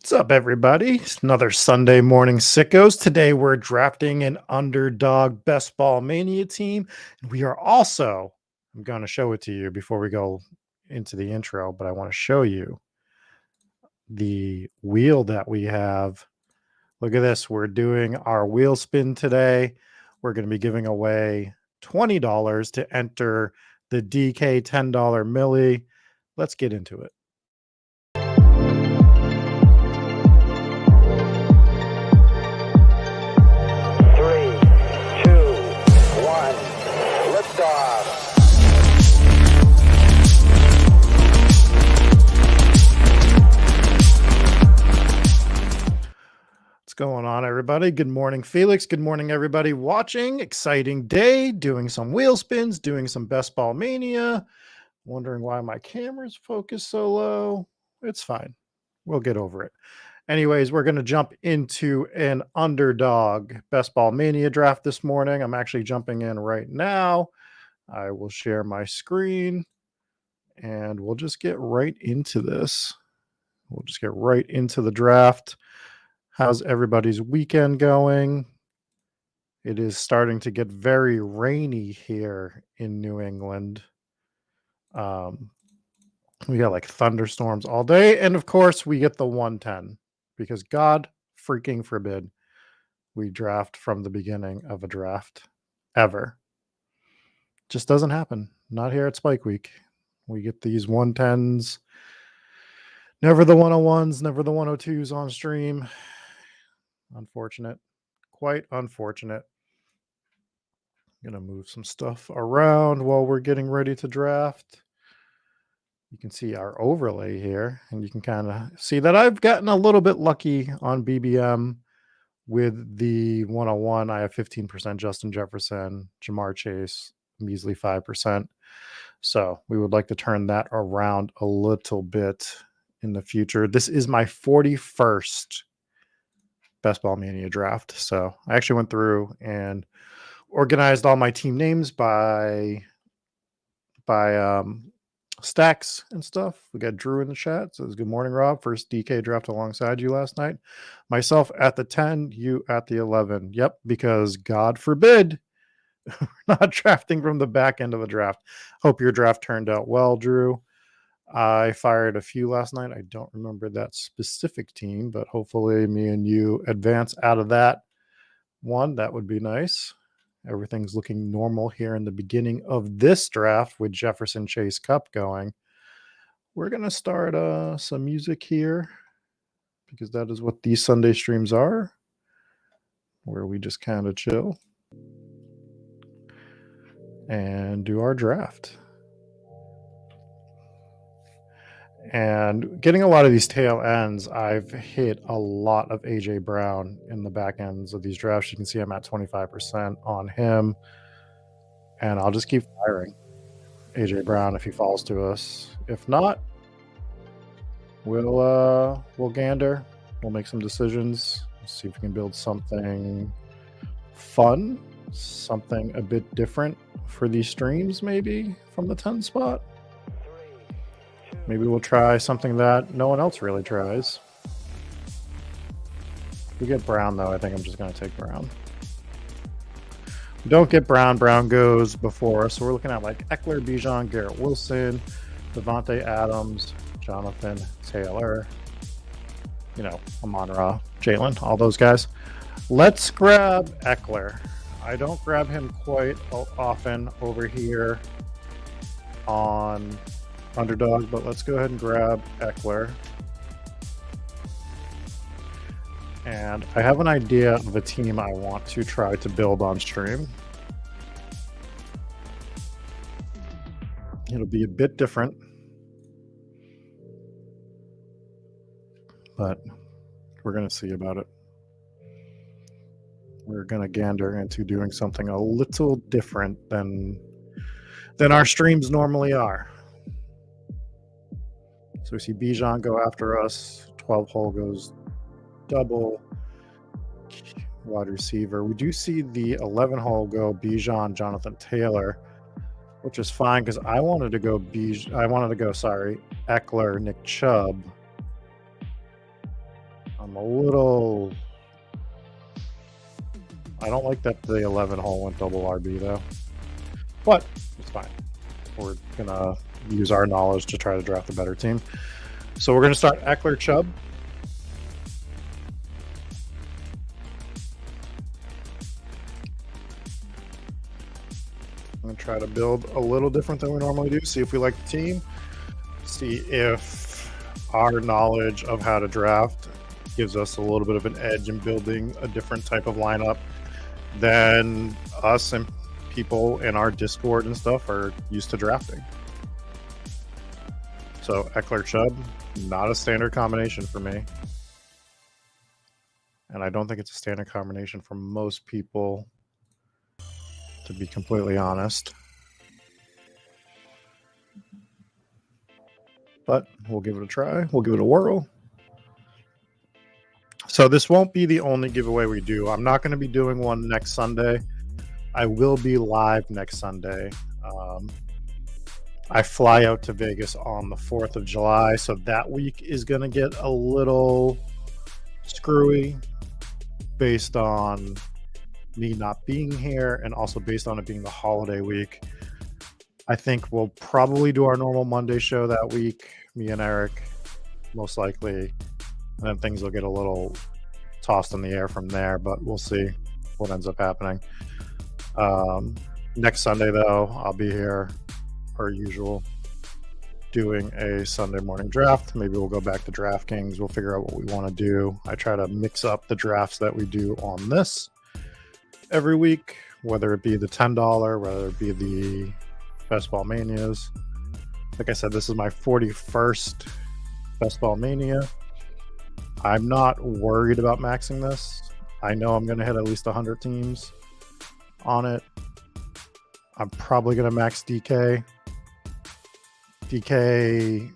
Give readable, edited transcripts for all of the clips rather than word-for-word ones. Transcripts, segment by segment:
What's up, everybody? It's another Sunday morning Sickos. Today we're drafting an underdog best ball mania team. And we are also, I'm going to show it to you before we go into the intro, but I want to show you the wheel that we have. Look at this. We're doing our wheel spin today. We're going to be giving away $20 to enter the DK $10 milli. Let's get into it. 3, 2, 1, liftoff. What's going on, everybody? Good morning, Felix. Good morning, everybody watching. Exciting day, doing some wheel spins, doing some best ball mania. Wondering why my camera's focused so low. It's fine. We'll get over it. Anyways, we're going to jump into an underdog best ball mania draft this morning. I'm actually jumping in right now. I will share my screen and we'll just get right into this. We'll just get right into the draft. How's everybody's weekend going? It is starting to get very rainy here in New England. We got like thunderstorms all day. And of course, we get the 110 because God freaking forbid we draft from the beginning of a draft ever. Just doesn't happen. Not here at Spike Week. We get these 110s. Never the 101s, never the 102s on stream. Unfortunate. Quite unfortunate. I'm going to move some stuff around while we're getting ready to draft. You can see our overlay here, and you can kind of see that I've gotten a little bit lucky on BBM with the 101. I have 15% Justin Jefferson, Jamar Chase, measly 5%. So we would like to turn that around a little bit in the future. This is my 41st Best Ball Mania draft. So I actually went through and organized all my team names by stacks and stuff. We got Drew in the chat. Says, good morning, Rob. First DK draft alongside you last night. Myself at the 10, you at the 11. Yep, because God forbid we're not drafting from the back end of the draft. Hope your draft turned out well, Drew. I fired a few last night. I don't remember that specific team, but hopefully me and you advance out of that one. That would be nice. Everything's looking normal here in the beginning of this draft with Jefferson Chase Cup going. We're going to start some music here because that is what these Sunday streams are, where we just kind of chill and do our draft. And getting a lot of these tail ends, I've hit a lot of AJ Brown in the back ends of these drafts. You can see I'm at 25% on him. And I'll just keep firing AJ Brown if he falls to us. If not, we'll gander. We'll make some decisions. See if we can build something fun, something a bit different for these streams, maybe from the 10 spot. Maybe we'll try something that no one else really tries. If we get Brown, though, I think I'm just going to take Brown. We don't get Brown. Brown goes before us. So we're looking at like Eckler, Bijan, Garrett Wilson, Devontae Adams, Jonathan Taylor, Amon-Ra, Jalen, all those guys. Let's grab Eckler. I don't grab him quite often over here on Underdog, but let's go ahead and grab Eckler. And I have an idea of a team I want to try to build on stream. It'll be a bit different, but we're going to see about it. We're going to gander into doing something a little different than our streams normally are. So we see Bijan go after us. 12 hole goes double. Wide receiver. We do see the 11 hole go Bijan, Jonathan Taylor, which is fine because I wanted to go Eckler, Nick Chubb. I'm a little... I don't like that the 11 hole went double RB though, but it's fine. We're gonna use our knowledge to try to draft a better team. So we're gonna start Eckler Chubb. I'm gonna try to build a little different than we normally do. See if we like the team. See if our knowledge of how to draft gives us a little bit of an edge in building a different type of lineup than us and people in our Discord and stuff are used to drafting. So Eckler Chubb, not a standard combination for me. And I don't think it's a standard combination for most people, to be completely honest. But we'll give it a try. We'll give it a whirl. So this won't be the only giveaway we do. I'm not going to be doing one next Sunday. I will be live next Sunday. I fly out to Vegas on the 4th of July, so that week is going to get a little screwy based on me not being here and also based on it being the holiday week. I think we'll probably do our normal Monday show that week, me and Eric, most likely. And then things will get a little tossed in the air from there, but we'll see what ends up happening. Next Sunday, though, I'll be here, per usual, doing a Sunday morning draft. Maybe we'll go back to Draft Kings. We'll figure out what we want to do. I try to mix up the drafts that we do on this every week, whether it be the $10, whether it be the Best Ball Manias. Like I said, this is my 41st Best Ball Mania. I'm not worried about maxing this. I know I'm going to hit at least 100 teams on it. I'm probably going to max DK. DK,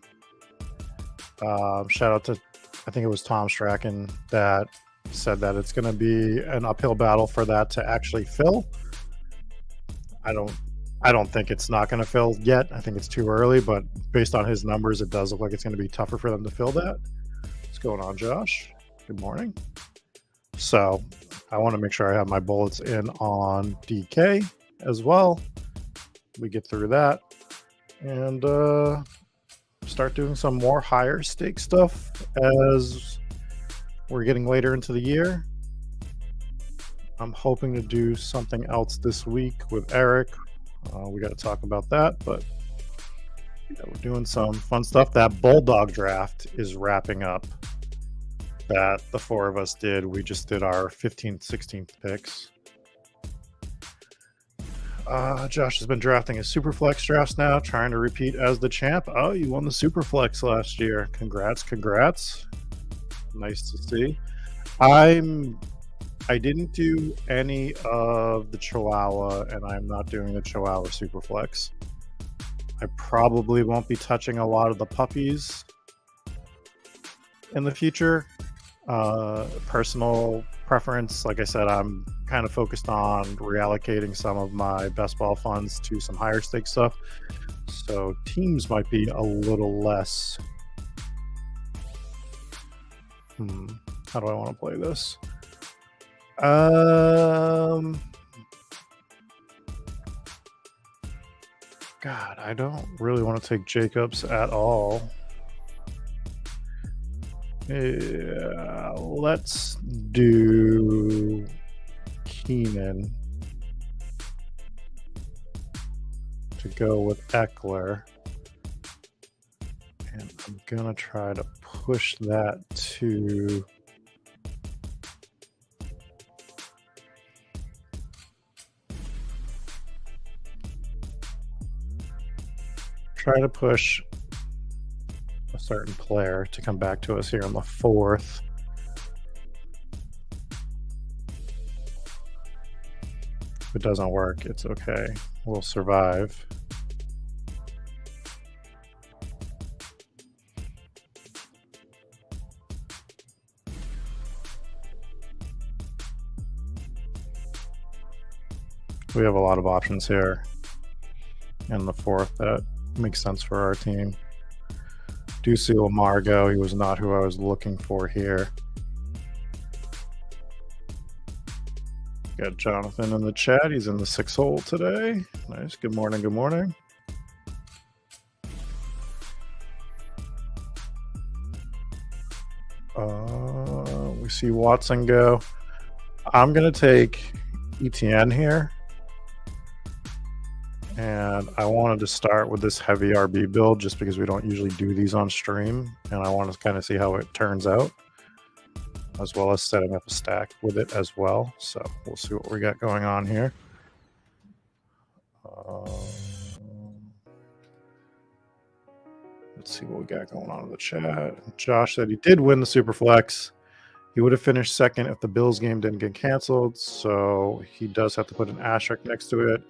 shout out to, I think it was Tom Strachan that said that it's going to be an uphill battle for that to actually fill. I don't think it's not going to fill yet. I think it's too early, but based on his numbers, it does look like it's going to be tougher for them to fill that. What's going on, Josh? Good morning. So I want to make sure I have my bullets in on DK as well. We get through that and start doing some more higher stake stuff as we're getting later into the year. I'm hoping to do something else this week with Eric. We got to talk about that, but yeah, we're doing some fun stuff. That Bulldog draft is wrapping up that the four of us did. We just did our 15th, 16th picks. Josh has been drafting his Superflex drafts now, trying to repeat as the champ. Oh, you won the Superflex last year. Congrats. Nice to see. I didn't do any of the Chihuahua, and I'm not doing the Chihuahua Superflex. I probably won't be touching a lot of the puppies in the future. Personal preference, like I said, I'm kind of focused on reallocating some of my best ball funds to some higher stake stuff. So teams might be a little less. How do I want to play this? God, I don't really want to take Jacobs at all. Yeah, let's do Keenan to go with Eckler. And I'm going to try to push that to... try to push a certain player to come back to us here on the 4th. If it doesn't work, it's okay. We'll survive. We have a lot of options here in the 4th that makes sense for our team. Do see Lamar go. He was not who I was looking for here. Got Jonathan in the chat. He's in the 6 hole today. Nice. Good morning. Good morning. We see Watson go. I'm going to take ETN here. And I wanted to start with this heavy RB build just because we don't usually do these on stream. And I want to kind of see how it turns out, as well as setting up a stack with it as well. So we'll see what we got going on here. Let's see what we got going on in the chat. Josh said he did win the Superflex. He would have finished second if the Bills game didn't get canceled. So he does have to put an asterisk next to it.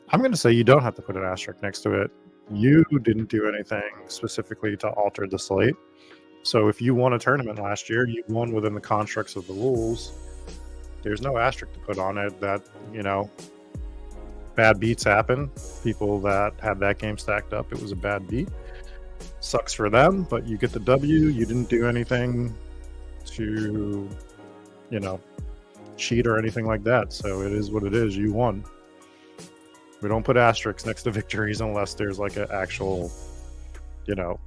I'm going to say you don't have to put an asterisk next to it. You didn't do anything specifically to alter the slate. So if you won a tournament last year, you won within the constructs of the rules. There's no asterisk to put on it that, you know, bad beats happen. People that had that game stacked up, it was a bad beat. Sucks for them, but you get the W. You didn't do anything to, you know, cheat or anything like that. So it is what it is. You won. We don't put asterisks next to victories unless there's like an actual, you know,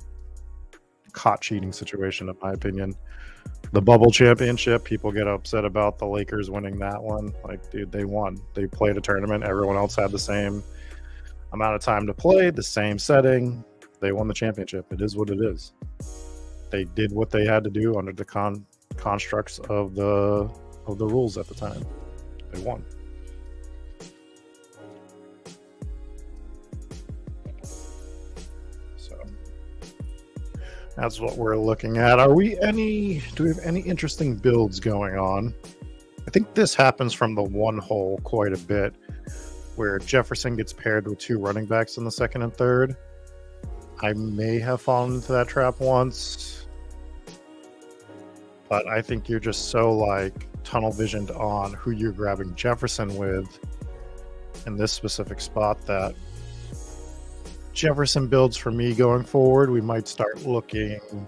caught cheating situation, in my opinion. The bubble championship, people get upset about the Lakers winning that one. Like, dude, they won. They played a tournament. Everyone else had the same amount of time to play, the same setting. They won the championship. It is what it is. They did what they had to do under the constructs of the rules at the time. They won. That's what we're looking at. Do we have any interesting builds going on? I think this happens from the 1 hole quite a bit, where Jefferson gets paired with 2 running backs in the 2nd and 3rd. I may have fallen into that trap once, but I think you're just so like tunnel visioned on who you're grabbing Jefferson with in this specific spot that Jefferson builds for me going forward. We might start looking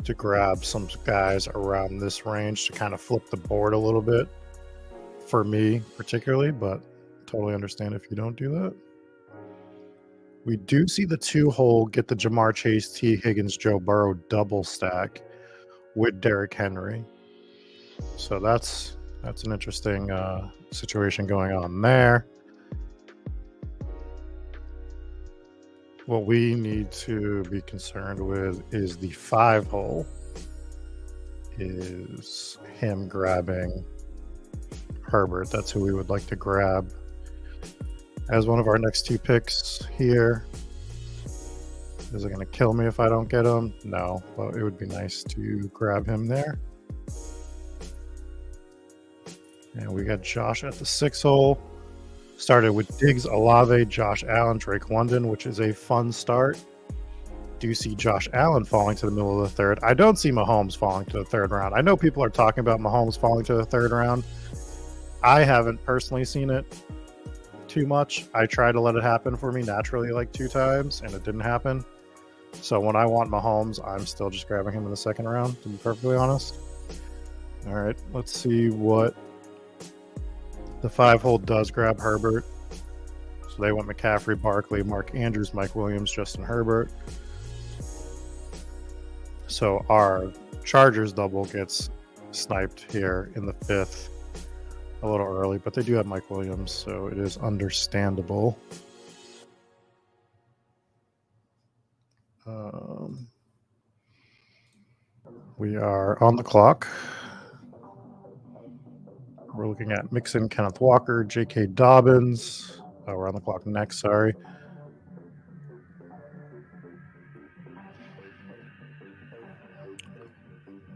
to grab some guys around this range to kind of flip the board a little bit for me particularly, but totally understand if you don't do that. We do see the 2 hole get the Jamar Chase, T. Higgins, Joe Burrow double stack with Derrick Henry. So that's an interesting situation going on there. What we need to be concerned with is the 5 hole. Is him grabbing Herbert. That's who we would like to grab as one of our next 2 picks here. Is it going to kill me if I don't get him? No, but it would be nice to grab him there. And we got Josh at the 6 hole. Started with Diggs, Olave, Josh Allen, Drake London, which is a fun start. Do see Josh Allen falling to the middle of the 3rd. I don't see Mahomes falling to the 3rd round. I know people are talking about Mahomes falling to the 3rd round. I haven't personally seen it too much. I tried to let it happen for me naturally like 2 times, and it didn't happen. So when I want Mahomes, I'm still just grabbing him in the 2nd round, to be perfectly honest. All right, let's see what the 5 hole does grab Herbert. So they went McCaffrey, Barkley, Mark Andrews, Mike Williams, Justin Herbert. So our Chargers double gets sniped here in the 5th a little early, but they do have Mike Williams, so it is understandable. We are on the clock. We're looking at Mixon, Kenneth Walker, J.K. Dobbins. Oh, we're on the clock next, sorry.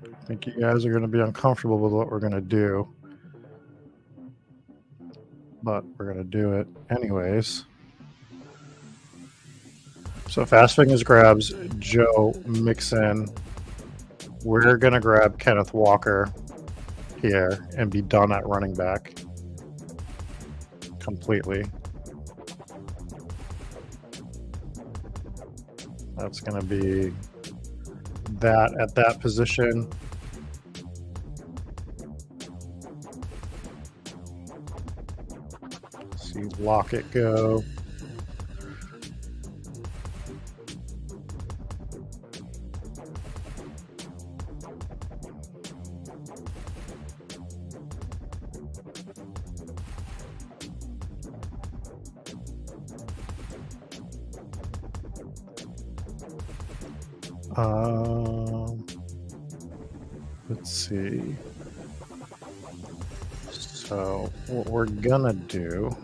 I think you guys are going to be uncomfortable with what we're going to do. But we're going to do it anyways. So Fast Fingers grabs Joe Mixon. We're going to grab Kenneth Walker here and be done at running back completely. That's going to be that at that position. See Lockett go. Let's see. So what we're gonna do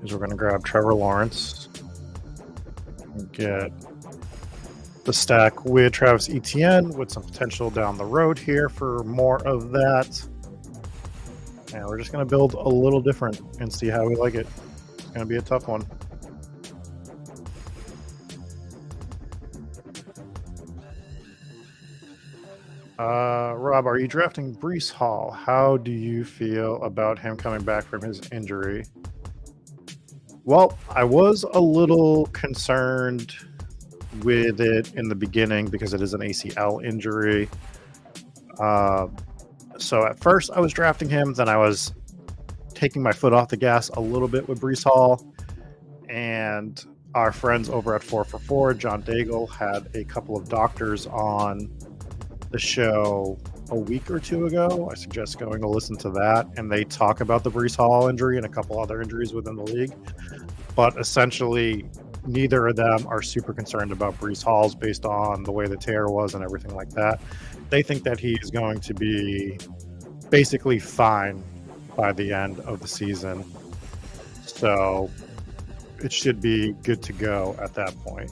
is we're gonna grab Trevor Lawrence and get the stack with Travis Etienne with some potential down the road here for more of that. And we're just gonna build a little different and see how we like it. It's gonna be a tough one. Rob, are you drafting Breece Hall? How do you feel about him coming back from his injury? Well, I was a little concerned with it in the beginning because it is an ACL injury. So at first I was drafting him, then I was taking my foot off the gas a little bit with Breece Hall. And our friends over at 4 for 4, John Daigle, had a couple of doctors on the show a week or two ago. I suggest going to listen to that, and they talk about the Breece Hall injury and a couple other injuries within the league. But essentially, neither of them are super concerned about Breece Hall's based on the way the tear was and everything like that. They think that he is going to be basically fine by the end of the season. So it should be good to go at that point.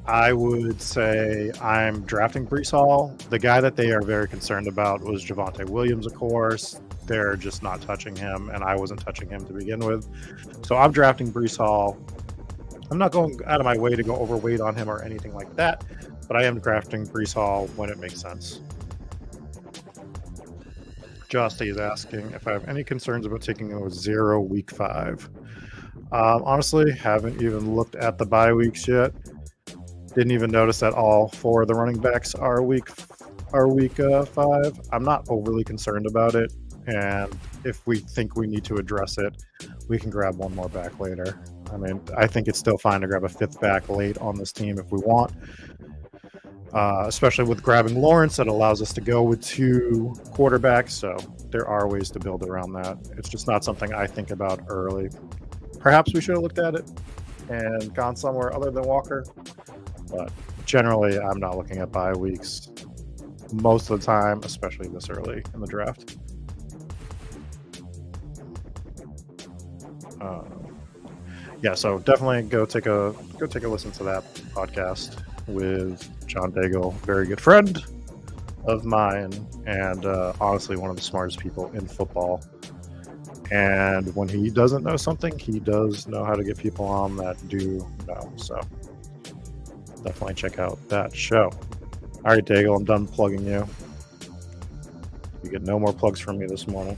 I would say I'm drafting Breece Hall. The guy that they are very concerned about was Javonte Williams, of course. They're just not touching him, and I wasn't touching him to begin with. So I'm drafting Breece Hall. I'm not going out of my way to go overweight on him or anything like that, but I am drafting Breece Hall when it makes sense. Justy is asking if I have any concerns about taking a 0 week 5. Honestly, haven't even looked at the bye weeks yet. Didn't even notice that all 4 of the running backs are week 5. I'm not overly concerned about it, and if we think we need to address it, we can grab one more back later. I mean, I think it's still fine to grab a 5th back late on this team if we want, especially with grabbing Lawrence. That allows us to go with 2 quarterbacks, so there are ways to build around that. It's just not something I think about early. Perhaps we should have looked at it and gone somewhere other than Walker. But generally, I'm not looking at bye weeks most of the time, especially this early in the draft. Yeah, so definitely go take a listen to that podcast with John Daigle, very good friend of mine, and honestly one of the smartest people in football. And when he doesn't know something, he does know how to get people on that do know. So definitely check out that show. All right, Daigle, I'm done plugging you. You get no more plugs from me this morning.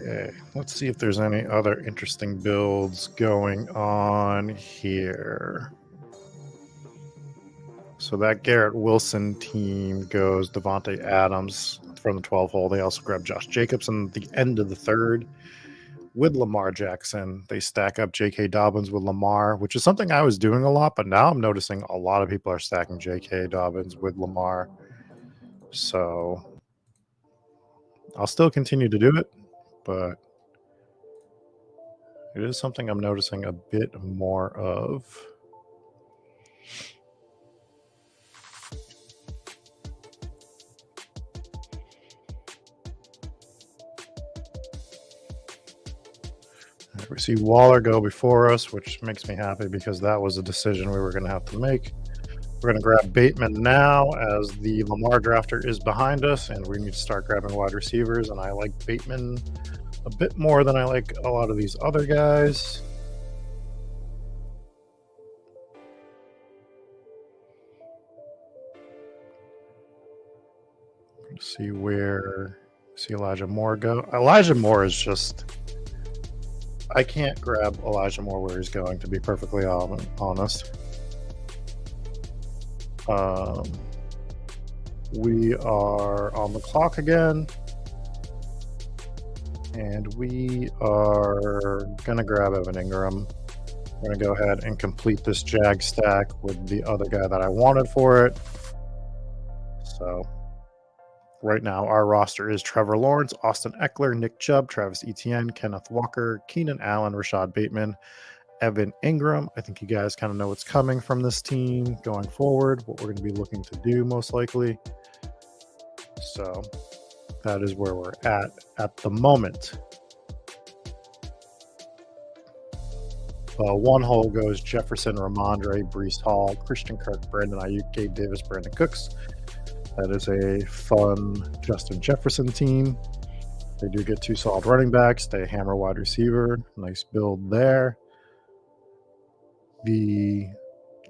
Okay, let's see if there's any other interesting builds going on here. So that Garrett Wilson team goes Devontae Adams from the 12 hole. They also grab Josh Jacobs in the end of the 3rd with Lamar Jackson. They stack up J.K. Dobbins with Lamar, which is something I was doing a lot, but now I'm noticing a lot of people are stacking J.K. Dobbins with Lamar. So I'll still continue to do it, but it is something I'm noticing a bit more of. We see Waller go before us, which makes me happy because that was a decision we were going to have to make. We're going to grab Bateman now as the Lamar drafter is behind us, and we need to start grabbing wide receivers, and I like Bateman a bit more than I like a lot of these other guys. See Elijah Moore go. Elijah Moore is just I can't grab Elijah Moore where he's going, to be perfectly honest. We are on the clock again. And we are going to grab Evan Ingram. We're going to go ahead and complete this Jag stack with the other guy that I wanted for it. So right now our roster is Trevor Lawrence, Austin Eckler, Nick Chubb, Travis Etienne, Kenneth Walker, Keenan Allen, Rashad Bateman, Evan Ingram. I think you guys kind of know what's coming from this team going forward, what we're going to be looking to do most likely. So that is where we're at the moment. One hole goes Jefferson, Ramondre, Breece Hall, Christian Kirk, Brandon Ayuk, Gabe Davis, Brandon Cooks. That is a fun Justin Jefferson team. They do get 2 solid running backs. They hammer wide receiver. Nice build there. The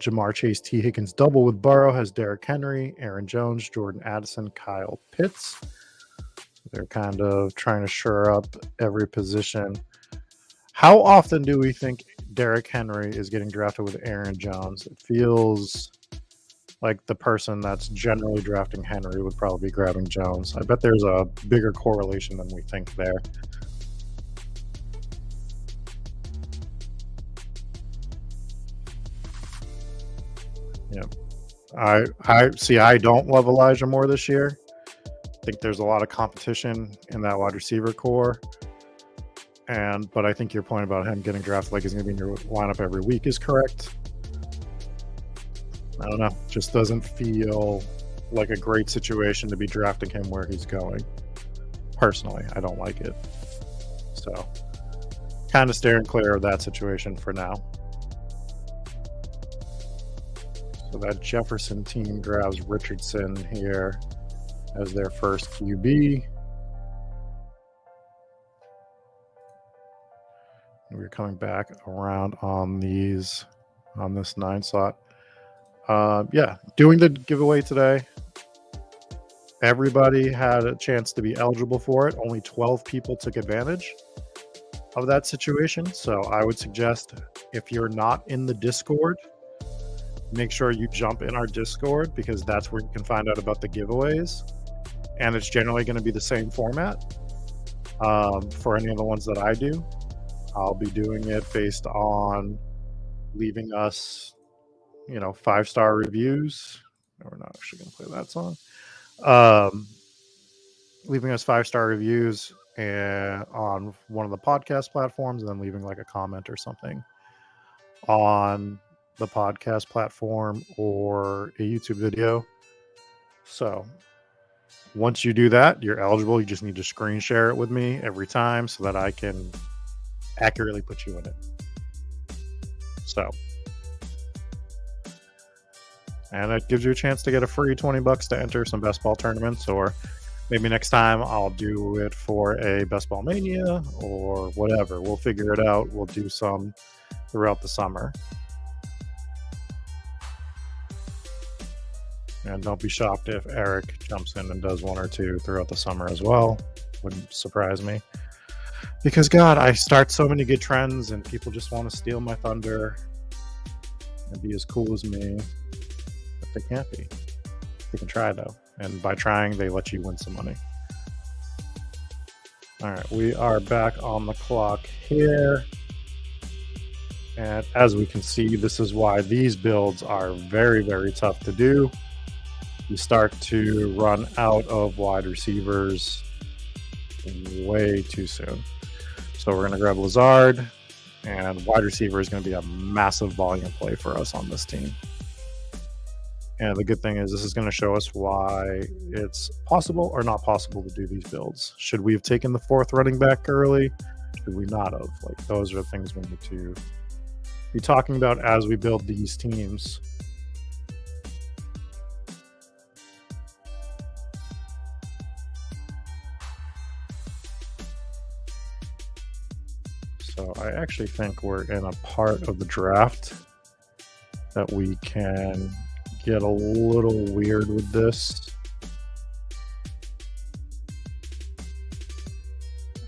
Jamar Chase, T. Higgins double with Burrow has Derrick Henry, Aaron Jones, Jordan Addison, Kyle Pitts. They're kind of trying to shore up every position. How often do we think Derrick Henry is getting drafted with Aaron Jones? It feels like the person that's generally drafting Henry would probably be grabbing Jones. I bet there's a bigger correlation than we think there. Yeah. I see. I don't love Elijah Moore this year. I think there's a lot of competition in that wide receiver core. But I think your point about him getting drafted like he's going to be in your lineup every week is correct. I don't know. Just doesn't feel like a great situation to be drafting him where he's going. Personally, I don't like it. So, kind of steering clear of that situation for now. So that Jefferson team grabs Richardson here as their first QB. We're coming back around on this 9 slot. Yeah, doing the giveaway today. Everybody had a chance to be eligible for it. Only 12 people took advantage of that situation. So I would suggest if you're not in the Discord, make sure you jump in our Discord, because that's where you can find out about the giveaways. And it's generally going to be the same format for any of the ones that I do. I'll be doing it based on leaving us, 5-star reviews. No, we're not actually going to play that song. Leaving us 5-star reviews on one of the podcast platforms, and then leaving like a comment or something on the podcast platform or a YouTube video. So once you do that, you're eligible. You just need to screen share it with me every time so that I can accurately put you in it. So, and it gives you a chance to get a free $20 to enter some best ball tournaments, or maybe next time I'll do it for a Best Ball Mania or whatever. We'll figure it out. We'll do some throughout the summer. And don't be shocked if Eric jumps in and does 1 or 2 throughout the summer as well. Wouldn't surprise me. Because, God, I start so many good trends and people just want to steal my thunder and be as cool as me. But they can't be. They can try, though. And by trying, they let you win some money. All right, we are back on the clock here. And as we can see, this is why these builds are very, very tough to do. You start to run out of wide receivers way too soon. So we're going to grab Lazard, and wide receiver is going to be a massive volume play for us on this team. And the good thing is this is going to show us why it's possible or not possible to do these builds. Should we have taken the 4th running back early? Should we not have? Like, those are the things we need to be talking about as we build these teams. So I actually think we're in a part of the draft that we can get a little weird with this.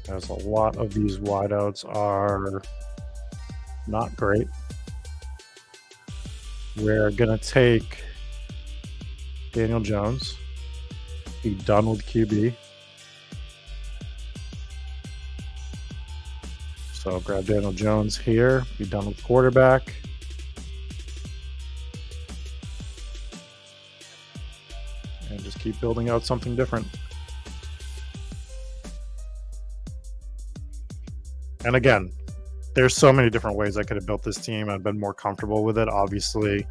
As a lot of these wideouts are not great. We're going to take Daniel Jones, be done with QB. So grab Daniel Jones here, be done with quarterback. And just keep building out something different. And again, there's so many different ways I could have built this team. I've been more comfortable with it. Obviously,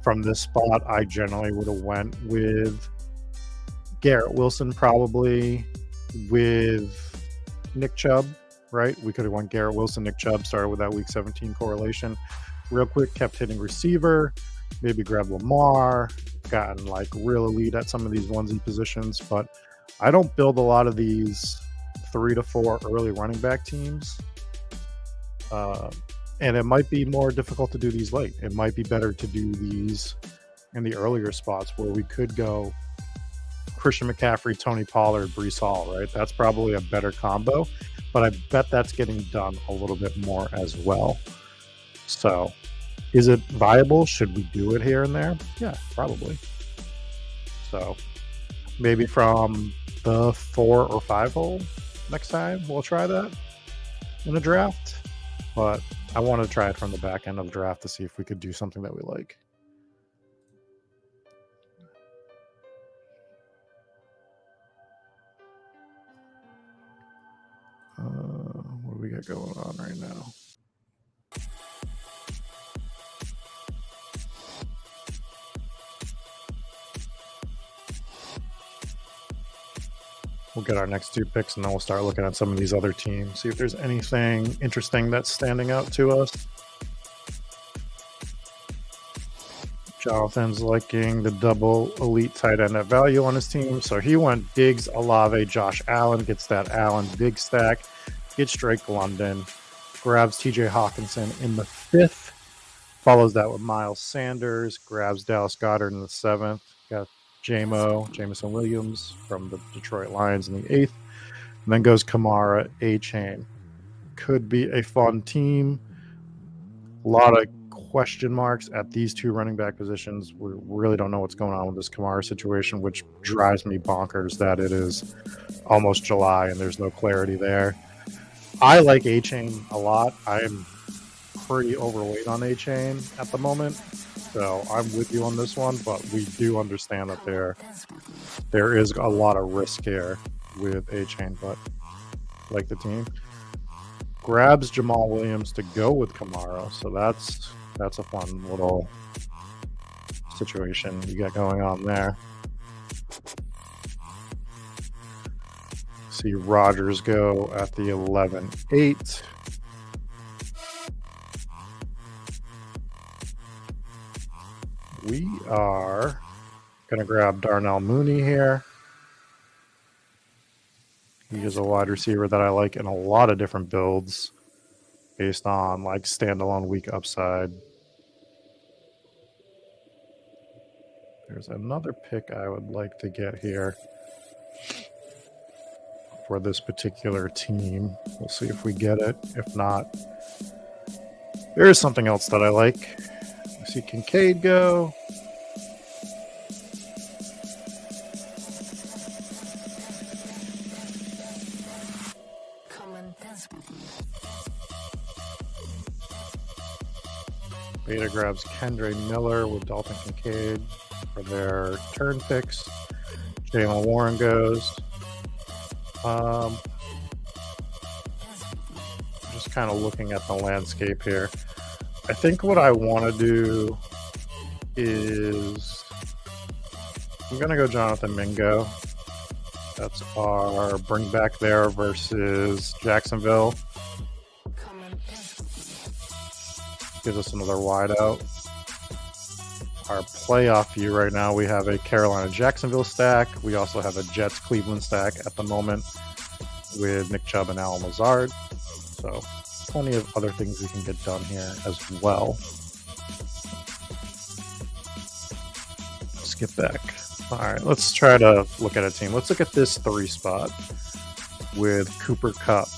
from this spot, I generally would have went with Garrett Wilson, probably with Nick Chubb, right? We could have went Garrett Wilson, Nick Chubb, started with that week 17 correlation. Real quick, kept hitting receiver, maybe grab Lamar, gotten like real elite at some of these onesie positions, but I don't build a lot of these 3 to 4 early running back teams. And it might be more difficult to do these late. It might be better to do these in the earlier spots where we could go Christian McCaffrey, Tony Pollard, Breece Hall, right? That's probably a better combo, but I bet that's getting done a little bit more as well. So is it viable? Should we do it here and there? Yeah, probably. So maybe from the 4 or 5 hole next time, we'll try that in a draft. But I want to try it from the back end of the draft to see if we could do something that we like. What do we got going on right now? We'll get our next 2 picks, and then we'll start looking at some of these other teams, see if there's anything interesting that's standing out to us. Jonathan's liking the double elite tight end at value on his team. So he went Diggs, Olave, Josh Allen, gets that Allen big stack, gets Drake London, grabs TJ Hawkinson in the 5th, follows that with Miles Sanders, grabs Dallas Goedert in the 7th, got Jameson Williams from the Detroit Lions in the 8th, and then goes Kamara, A-Chain. Could be a fun team. A lot of question marks at these 2 running back positions. We really don't know what's going on with this Kamara situation, which drives me bonkers that it is almost July and there's no clarity there. I like A-Chain a lot. I'm pretty overweight on A-Chain at the moment, so I'm with you on this one, but we do understand that there is a lot of risk here with A-Chain, but like the team. Grabs Jamal Williams to go with Kamara, so that's a fun little situation you got going on there. See Rodgers go at the 11-8. We are going to grab Darnell Mooney here. He is a wide receiver that I like in a lot of different builds based on like standalone week upside. There's another pick I would like to get here for this particular team. We'll see if we get it. If not, there is something else that I like. I see Kincaid go. Beta grabs Kendre Miller with Dalton Kincaid for their turn picks. Jaylen Warren goes. Just kind of looking at the landscape here. I think what I want to do is I'm going to go Jonathan Mingo. That's our bring back there versus Jacksonville. Gives us another wide out. Our playoff view right now, we have a Carolina-Jacksonville stack. We also have a Jets-Cleveland stack at the moment with Nick Chubb and Allen Lazard. So plenty of other things we can get done here as well. Skip back. All right, let's try to look at a team. Let's look at this 3 spot. with Cooper Kupp.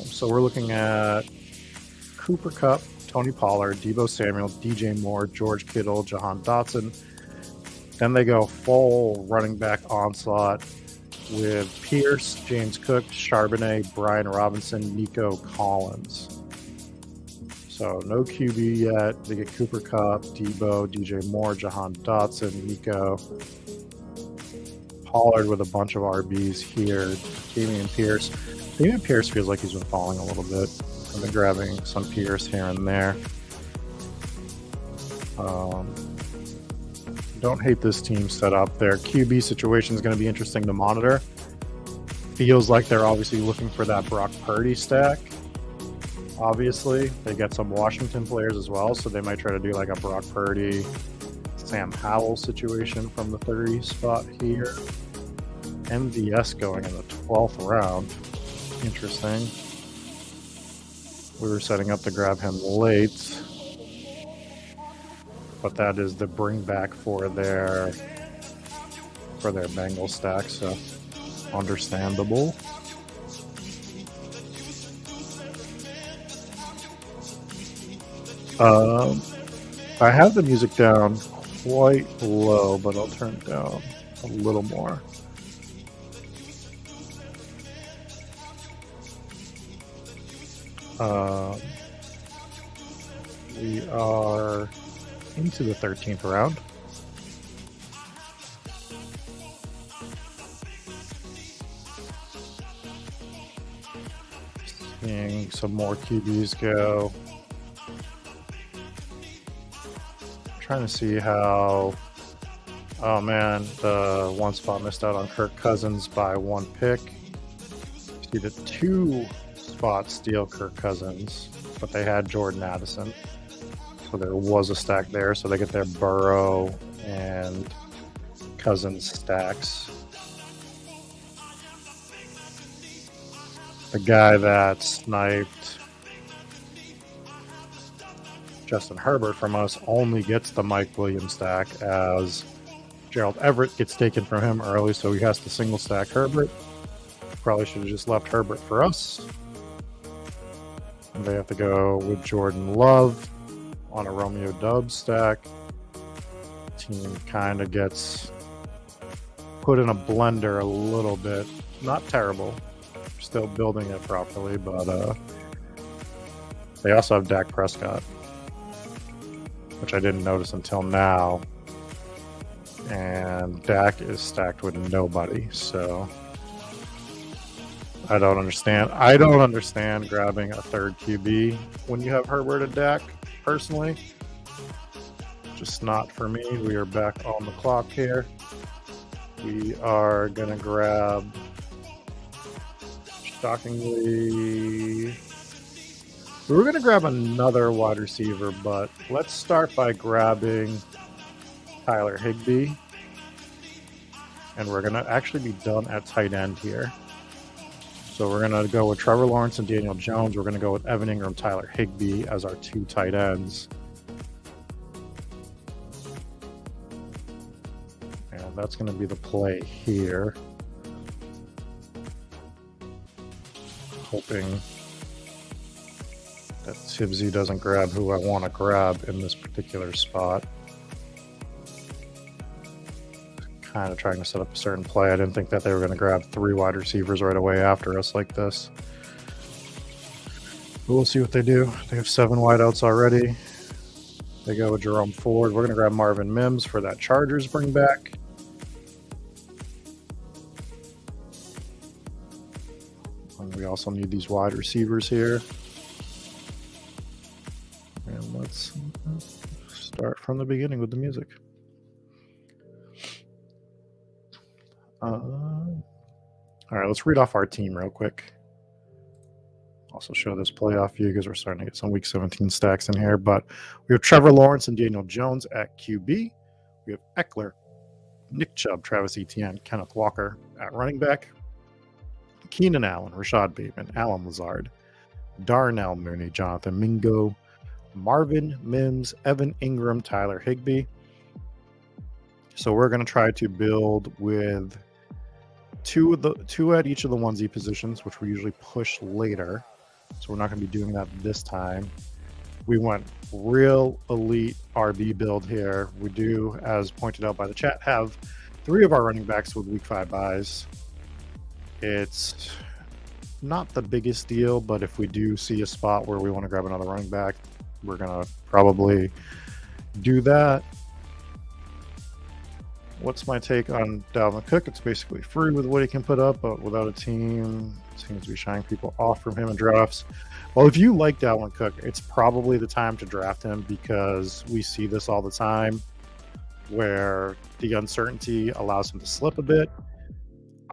So we're looking at Cooper Kupp, Tony Pollard, Deebo Samuel, DJ Moore, George Kittle, Jahan Dotson. Then they go full running back onslaught with Pierce, James Cook, Charbonnet, Brian Robinson, Nico Collins. So no QB yet. They get Cooper Kupp, Deebo, DJ Moore, Jahan Dotson, Nico. Pollard with a bunch of RBs here. Damian Pierce. Damian Pierce feels like he's been falling a little bit. I've been grabbing some Pierce here and there. Don't hate this team set up. Their QB situation is going to be interesting to monitor. Feels like they're obviously looking for that Brock Purdy stack. Obviously, they get some Washington players as well, so they might try to do like a Brock Purdy, Sam Howell situation from the 30 spot here. MVS going in the 12th round. Interesting. We were setting up to grab him late, but that is the bring back for their Bengal stack, so understandable. I have the music down quite low, but I'll turn it down a little more. We are into the 13th round. Seeing some more QBs go. Trying to see how. Oh man, the one spot missed out on Kirk Cousins by one pick. See the 2 spots steal Kirk Cousins, but they had Jordan Addison. So there was a stack there. So they get their Burrow and Cousins stacks. The guy that sniped Justin Herbert from us only gets the Mike Williams stack, as Gerald Everett gets taken from him early, so he has to single stack Herbert. Probably should have just left Herbert for us. And they have to go with Jordan Love on a Romeo Dubs stack. Team kind of gets put in a blender a little bit. Not terrible. Still building it properly, but they also have Dak Prescott, which I didn't notice until now. And Dak is stacked with nobody, so I don't understand. I don't understand grabbing a third QB when you have Herbert and Dak, personally. Just not for me. We are back on the clock here. We are going to grab, shockingly, we were going to grab another wide receiver, but let's start by grabbing Tyler Higbee. And we're going to actually be done at tight end here. So we're going to go with Trevor Lawrence and Daniel Jones. We're going to go with Evan Ingram, Tyler Higbee as our 2 tight ends. And that's going to be the play here. Hoping that Tibbsy doesn't grab who I want to grab in this particular spot. Kind of trying to set up a certain play. I didn't think that they were going to grab 3 wide receivers right away after us like this. But we'll see what they do. They have 7 wideouts already. They go with Jerome Ford. We're going to grab Marvin Mims for that Chargers bring back. And we also need these wide receivers here. And let's start from the beginning with the music. All right, let's read off our team real quick. Also show this playoff view because we're starting to get some Week 17 stacks in here. But we have Trevor Lawrence and Daniel Jones at QB. We have Eckler, Nick Chubb, Travis Etienne, Kenneth Walker at running back. Keenan Allen, Rashad Bateman, Alan Lazard, Darnell Mooney, Jonathan Mingo, Marvin Mims, Evan Ingram, Tyler Higbee. So we're going to try to build with two at each of the 1Z positions, which we usually push later. So we're not going to be doing that this time. We went real elite RB build here. We do, as pointed out by the chat, have 3 of our running backs with week 5 buys. It's not the biggest deal, but if we do see a spot where we want to grab another running back, we're going to probably do that. What's my take on Dalvin Cook? It's basically free with what he can put up, but without a team, it seems to be shying people off from him in drafts. Well, if you like Dalvin Cook, it's probably the time to draft him, because we see this all the time where the uncertainty allows him to slip a bit.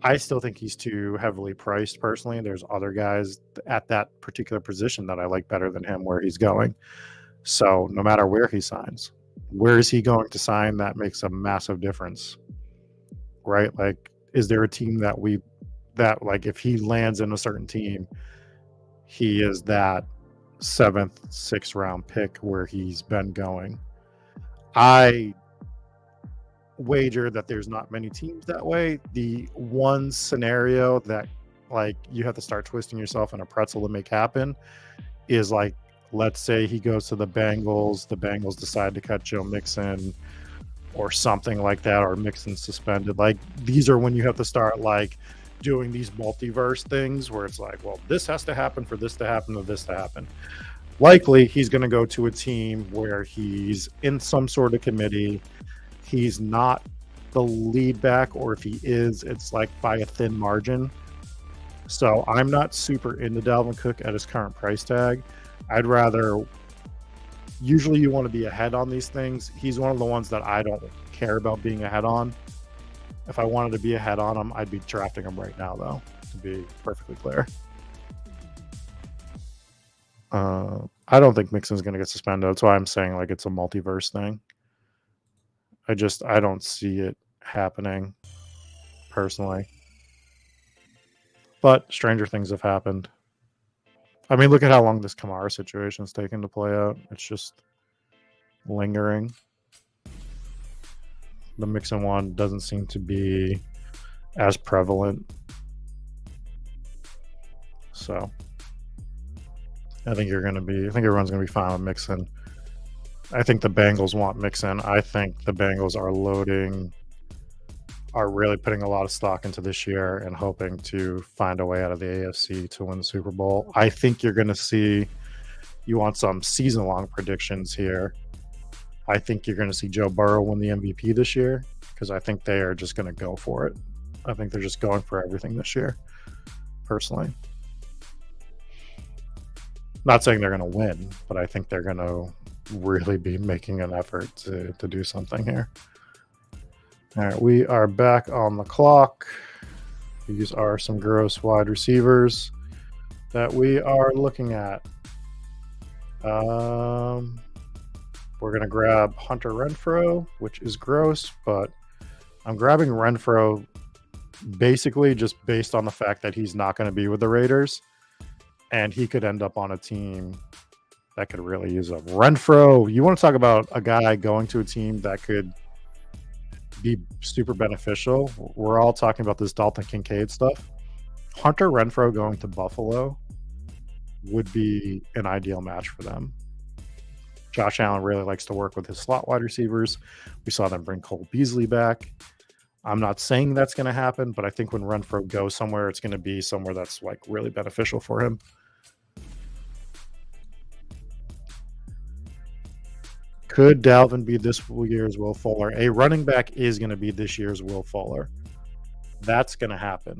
I still think he's too heavily priced personally. There's other guys at that particular position that I like better than him where he's going. So no matter where he signs, where is he going to sign? That makes a massive difference, right? Like, is there a team that like if he lands in a certain team, he is that 7th, 6th round pick where he's been going? I wager that there's not many teams that way. The one scenario that like you have to start twisting yourself in a pretzel to make happen is like, let's say he goes to the Bengals decide to cut Joe Mixon or something like that, or Mixon suspended. Like, these are when you have to start like doing these multiverse things where it's like, well, this has to happen for this to happen, or this to happen. Likely he's going to go to a team where he's in some sort of committee. He's not the lead back, or if he is, it's like by a thin margin. So I'm not super into Dalvin Cook at his current price tag. I'd rather, usually you want to be ahead on these things. He's one of the ones that I don't care about being ahead on. If I wanted to be ahead on him, I'd be drafting him right now, though, to be perfectly clear. I don't think Mixon's going to get suspended. That's why I'm saying like it's a multiverse thing. I don't see it happening personally. But stranger things have happened. I mean, look at how long this Kamara situation's taken to play out. It's just lingering. The Mixon one doesn't seem to be as prevalent. So I think everyone's going to be fine with Mixon. I think the Bengals want Mixon. I think the Bengals are really putting a lot of stock into this year and hoping to find a way out of the AFC to win the Super Bowl. I think you're going to see, you want some season-long predictions here. I think you're going to see Joe Burrow win the MVP this year, because I think they are just going to go for it. I think they're just going for everything this year, personally. Not saying they're going to win, but I think they're going to really be making an effort to do something here. All right, we are back on the clock. These are some gross wide receivers that we are looking at. We're going to grab Hunter Renfrow, which is gross, but I'm grabbing Renfrow basically just based on the fact that he's not going to be with the Raiders, and he could end up on a team that could really use him. Renfrow, you want to talk about a guy going to a team that could be super beneficial. We're all talking about this Dalton Kincaid stuff. Hunter Renfrow going to Buffalo would be an ideal match for them. Josh Allen really likes to work with his slot wide receivers. We saw them bring Cole Beasley back. I'm not saying that's going to happen, but I think when Renfrow goes somewhere, it's going to be somewhere that's like really beneficial for him. Could Dalvin be this year's Will Fuller? A running back is going to be this year's Will Fuller. That's going to happen.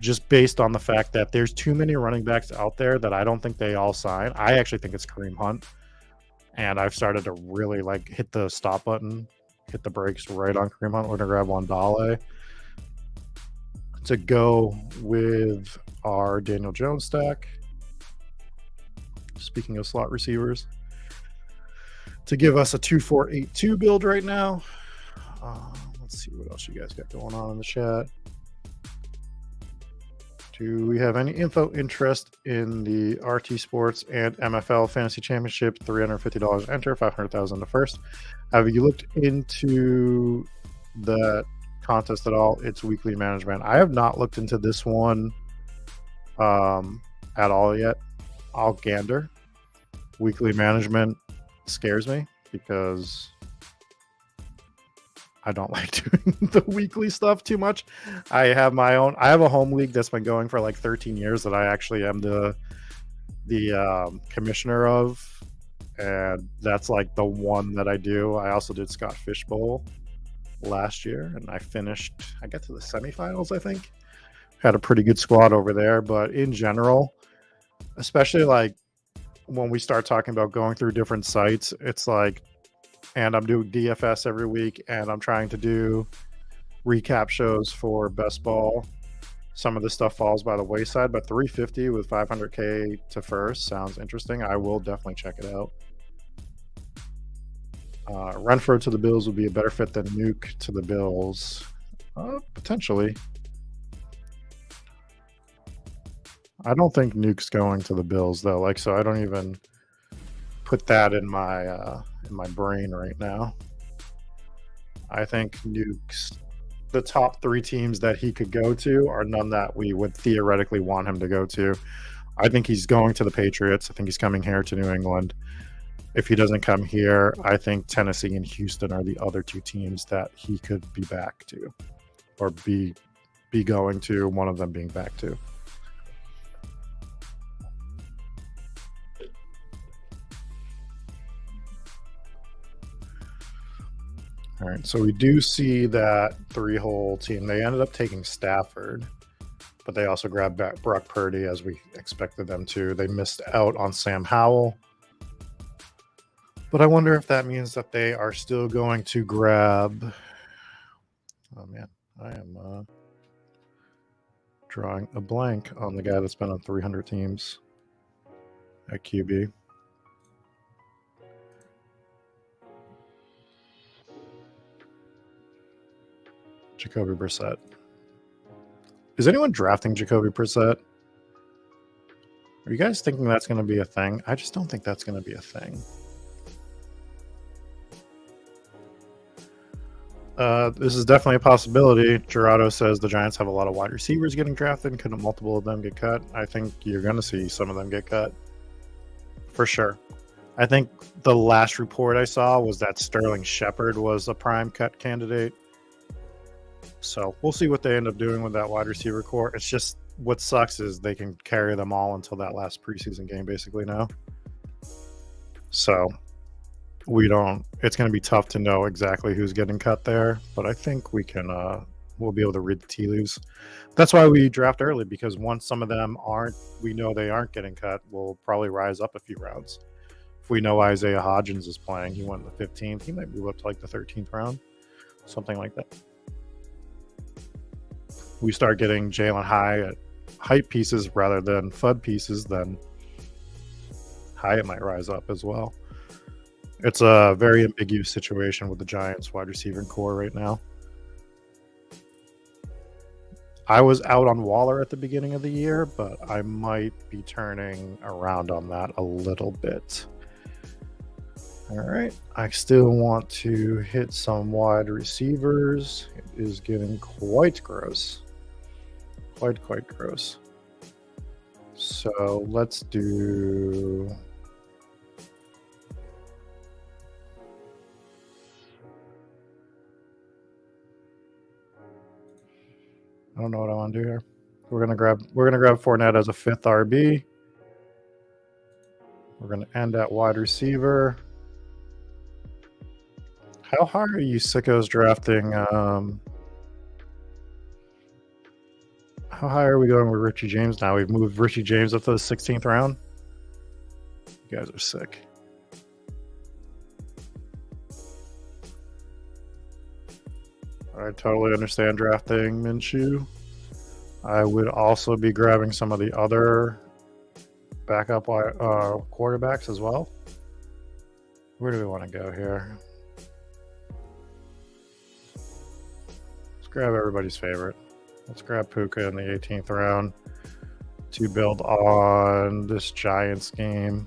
Just based on the fact that there's too many running backs out there that I don't think they all sign. I actually think it's Kareem Hunt. And I've started to really like hit the stop button, hit the brakes right on Kareem Hunt. We're going to grab Wandale to go with our Daniel Jones stack. Speaking of slot receivers, to give us a 2-4-8-2 build right now. Let's see what else you guys got going on in the chat. Do we have any interest in the RT Sports and MFL Fantasy Championship? $350 enter, $500,000 the first. Have you looked into the contest at all? It's weekly management. I have not looked into this one at all yet. I'll gander. Weekly management scares me because I don't like doing the weekly stuff too much. I have a home league that's been going for like 13 years that I actually am the commissioner of, and that's like the one that I do. I also did Scott Fishbowl last year, and I got to the semifinals, I think. Had a pretty good squad over there, but in general, especially like when we start talking about going through different sites, it's like, and I'm doing DFS every week, and I'm trying to do recap shows for best ball. Some of this stuff falls by the wayside, but 350 with 500K to first sounds interesting. I will definitely check it out. Renfro to the Bills would be a better fit than Nuke to the Bills. Potentially. I don't think Nuke's going to the Bills though. Like, so I don't even put that in my brain right now. I think Nuke's the top 3 teams that he could go to are none that we would theoretically want him to go to. I think he's going to the Patriots. I think he's coming here to New England. If he doesn't come here, I think Tennessee and Houston are the other 2 teams that he could be back to, or be going to, one of them being back to. All right, so we do see that 3-hole team. They ended up taking Stafford, but they also grabbed back Brock Purdy as we expected them to. They missed out on Sam Howell. But I wonder if that means that they are still going to grab... Oh, man. I am drawing a blank on the guy that's been on 300 teams at QB. Jacoby Brissett. Is anyone drafting Jacoby Brissett? Are you guys thinking that's going to be a thing? I just don't think that's going to be a thing. This is definitely a possibility. Gerardo says the Giants have a lot of wide receivers getting drafted. Couldn't multiple of them get cut? I think you're going to see some of them get cut. For sure. I think the last report I saw was that Sterling Shepard was a prime cut candidate. So we'll see what they end up doing with that wide receiver core. It's just what sucks is they can carry them all until that last preseason game basically now. So it's going to be tough to know exactly who's getting cut there, but I think we'll be able to read the tea leaves. That's why we draft early, because once some of them we know they aren't getting cut, we'll probably rise up a few rounds. If we know Isaiah Hodgins is playing, he went in the 15th, he might move up to like the 13th round, something like that. We start getting Jalen Hyatt hype pieces rather than FUD pieces, then Hyatt might rise up as well. It's a very ambiguous situation with the Giants wide receiver core right now. I was out on Waller at the beginning of the year, but I might be turning around on that a little bit. All right. I still want to hit some wide receivers. It is getting quite gross. Quite gross. So let's do... I don't know what I want to do here. We're gonna grab Fournette as a 5th RB. We're gonna end at wide receiver. How high are you sickos drafting? How high are we going with Richie James now? We've moved Richie James up to the 16th round. You guys are sick. I totally understand drafting Minshew. I would also be grabbing some of the other backup quarterbacks as well. Where do we want to go here? Let's grab everybody's favorite. Let's grab Puka in the 18th round. to build on this Giants game.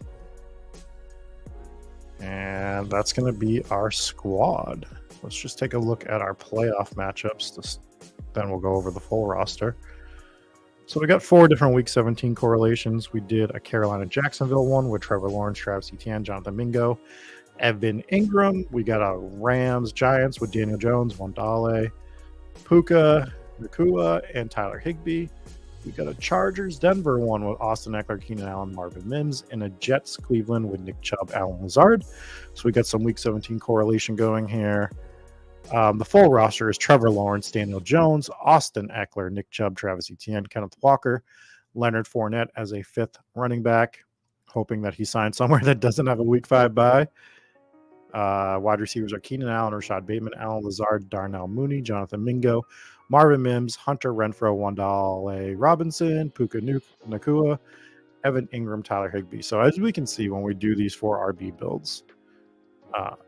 And that's going to be our squad. Let's just take a look at our playoff matchups. Then we'll go over the full roster. So we got 4 different Week 17 correlations. We did a Carolina-Jacksonville one with Trevor Lawrence, Travis Etienne, Jonathan Mingo, Evan Ingram. We got a Rams-Giants with Daniel Jones, Wandale, Puka, Nakua, and Tyler Higbee. We got a Chargers-Denver one with Austin Eckler, Keenan Allen, Marvin Mims, and a Jets-Cleveland with Nick Chubb, Allen Lazard. So we got some Week 17 correlation going here. The full roster is Trevor Lawrence, Daniel Jones, Austin Eckler, Nick Chubb, Travis Etienne, Kenneth Walker, Leonard Fournette as a 5th running back, hoping that he signs somewhere that doesn't have a Week 5 bye. Wide receivers are Keenan Allen, Rashad Bateman, Allen Lazard, Darnell Mooney, Jonathan Mingo, Marvin Mims, Hunter Renfrow, Wandale Robinson, Puka Nakua, Evan Ingram, Tyler Higbee. So as we can see when we do these 4 RB builds,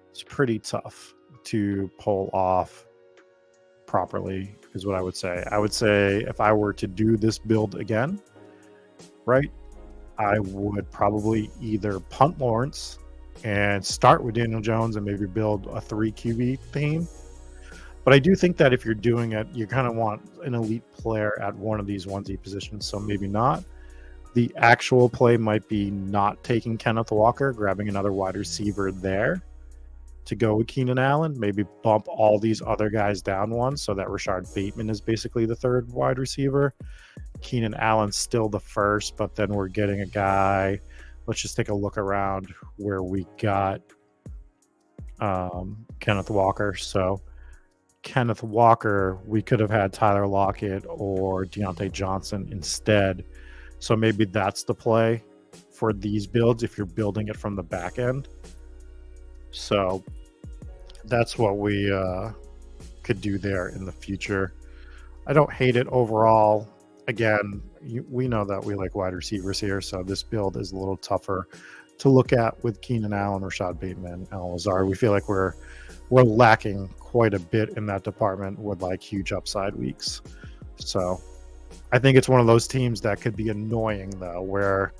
it's pretty tough to pull off properly, is what I would say. I would say if I were to do this build again, right, I would probably either punt Lawrence and start with Daniel Jones and maybe build a 3 QB team. But I do think that if you're doing it, you kind of want an elite player at one of these onesie positions, so maybe not. The actual play might be not taking Kenneth Walker, grabbing another wide receiver there to go with Keenan Allen, maybe bump all these other guys down one so that Rashard Bateman is basically the 3rd wide receiver. Keenan Allen's still the 1st, but then we're getting a guy. Let's just take a look around where we got Kenneth Walker. So Kenneth Walker, we could have had Tyler Lockett or Deontay Johnson instead. So maybe that's the play for these builds if you're building it from the back end. So that's what we could do there in the future. I don't hate it overall. Again, we know that we like wide receivers here, so this build is a little tougher to look at with Keenan Allen, Rashad Bateman, Allen Lazard. We feel like we're lacking quite a bit in that department with like huge upside weeks. So I think it's one of those teams that could be annoying though, where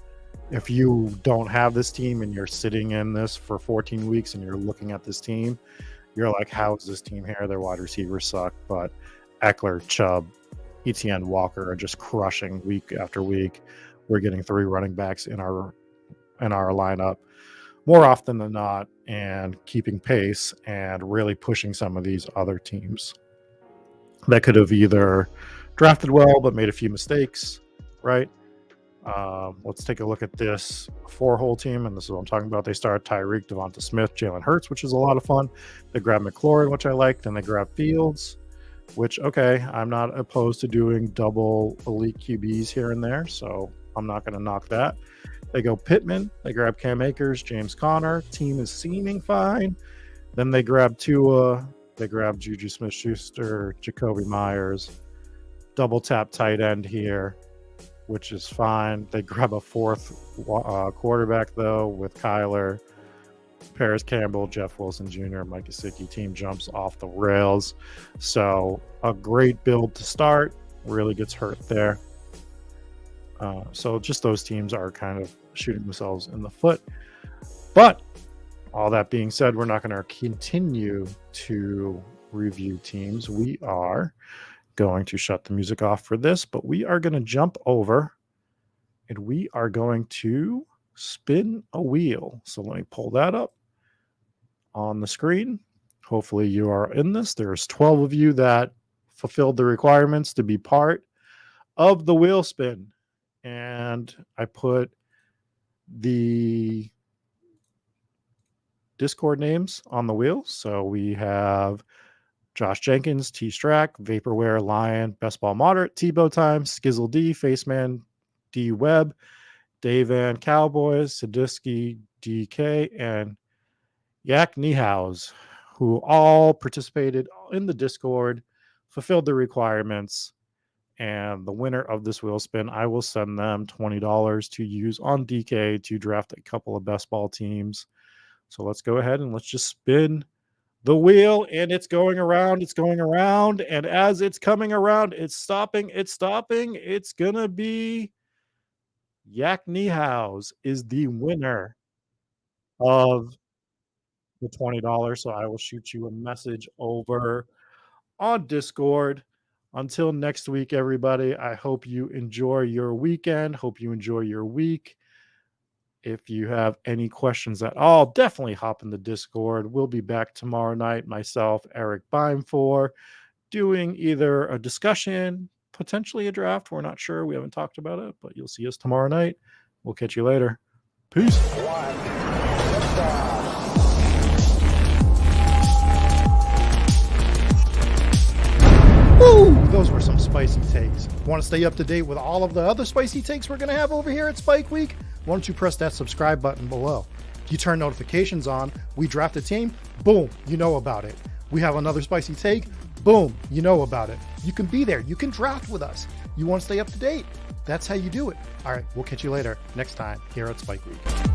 if you don't have this team and you're sitting in this for 14 weeks and you're looking at this team, you're like, how is this team here? Their wide receivers suck, but Eckler, Chubb, Etienne, Walker are just crushing week after week. We're getting 3 running backs in our lineup more often than not and keeping pace and really pushing some of these other teams that could have either drafted well but made a few mistakes, right? Let's take a look at this 4-hole team, and this is what I'm talking about. They start Tyreek, Devonta Smith, Jalen Hurts, which is a lot of fun. They grab McLaurin, which I liked, and they grab Fields, which, okay, I'm not opposed to doing double elite QBs here and there, so I'm not going to knock that. They go Pittman, they grab Cam Akers, James Conner. Team is seeming fine. Then they grab Tua, they grab Juju Smith-Schuster, Jacoby Myers, double tap tight end here, which is fine. They grab a 4th quarterback, though, with Kyler, Paris Campbell, Jeff Wilson Jr., Mike Gesicki. Team jumps off the rails. So a great build to start. Really gets hurt there. So just those teams are kind of shooting themselves in the foot. But all that being said, we're not going to continue to review teams. We are going to shut the music off for this, but we are going to jump over and we are going to spin a wheel. So let me pull that up on the screen. Hopefully you are in this. There's 12 of you that fulfilled the requirements to be part of the wheel spin. And I put the Discord names on the wheel. So we have Josh Jenkins, T Strack, Vaporware, Lion, Best Ball Moderate, Tebow Time, Skizzle D, Faceman, D Web, Dave Van Cowboys, Sadisky, DK, and Yak Niehaus, who all participated in the Discord, fulfilled the requirements, and the winner of this wheel spin, I will send them $20 to use on DK to draft a couple of best ball teams. So let's go ahead and let's just spin the wheel, and it's going around, and as it's coming around, it's stopping, it's gonna be Yak Niehaus is the winner of the $20. So I will shoot you a message over on Discord. Until next week, everybody, I hope you enjoy your weekend. Hope you enjoy your week. If you have any questions at all, definitely hop in the Discord. We'll be back tomorrow night, myself, Eric Bime4, doing either a discussion, potentially a draft. We're not sure. We haven't talked about it, but you'll see us tomorrow night. We'll catch you later. Peace. One. Liftoff. Woo! Those were some spicy takes. Want to stay up to date with all of the other spicy takes we're going to have over here at Spike Week? Why don't you press that subscribe button below? You turn notifications on, we draft a team, boom, you know about it. We have another spicy take, boom, you know about it. You can be there. You can draft with us. You want to stay up to date? That's how you do it. All right, we'll catch you later next time here at Spike Week.